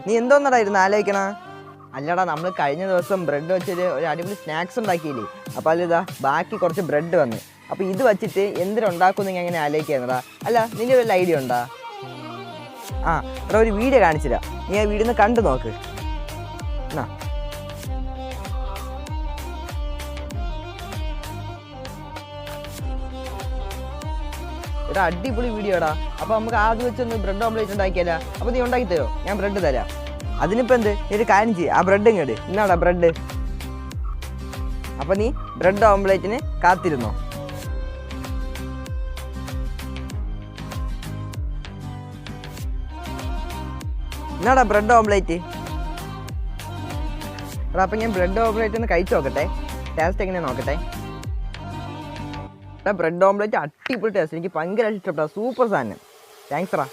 നീ എന്തോന്നടാ ഇരുന്ന് ആലോചിക്കണ? അല്ലടാ, നമ്മൾ കഴിഞ്ഞ ദിവസം ബ്രെഡ് വെച്ചൊരു അടിപൊളി സ്നാക്സ് ഉണ്ടാക്കിയില്ലേ? അപ്പോൾ അതിലിതാ ബാക്കി കുറച്ച് ബ്രെഡ് വന്ന്. അപ്പോൾ ഇത് വെച്ചിട്ട് എന്തിനുണ്ടാക്കും നിങ്ങൾ എങ്ങനെ ആലോചിക്കാന്നടാ? അല്ല, നിൻ്റെ വല്ല ഐഡിയ ഉണ്ടാ? എടാ, ഒരു വീഡിയോ കാണിച്ചില്ല, നീ ആ വീഡിയോ ഒന്ന് കണ്ടു നോക്ക്. എന്നാ എടാ, അടിപൊളി വീഡിയോ എടാ. അപ്പോൾ നമുക്ക് ആദ്യം വെച്ചൊന്ന് ബ്രെഡ് ഓംലേറ്റ് ഉണ്ടാക്കിയല്ല. അപ്പോൾ നീ ഉണ്ടാക്കി തരുമോ? ഞാൻ ബ്രെഡ് തരാം. അതിനിപ്പോൾ എന്ത്, നീ ഒരു കാര്യം ചെയ്യും, ആ ബ്രെഡ് ഇങ്ങോട്ട്. ഇന്നാടാ ബ്രെഡ്. അപ്പോൾ നീ ബ്രെഡ് ഓംലേറ്റിന് കാത്തിരുന്നോ. എന്നാടാ ബ്രെഡ് ഓംലേറ്റ്. എടാ, അപ്പം ഞാൻ ബ്രെഡ് ഓംലേറ്റ് ഒന്ന് കഴിച്ച് നോക്കട്ടെ, ടേസ്റ്റ് എങ്ങനെയാണ് നോക്കട്ടെ. ബ്രെഡ് ഓംലേറ്റ് അടിപൊളി ടേസ്റ്റ്, എനിക്ക് ഭയങ്കരമായിട്ട് ഇഷ്ടപ്പെട്ട സൂപ്പർ സാധനം. താങ്ക്സ് റാ.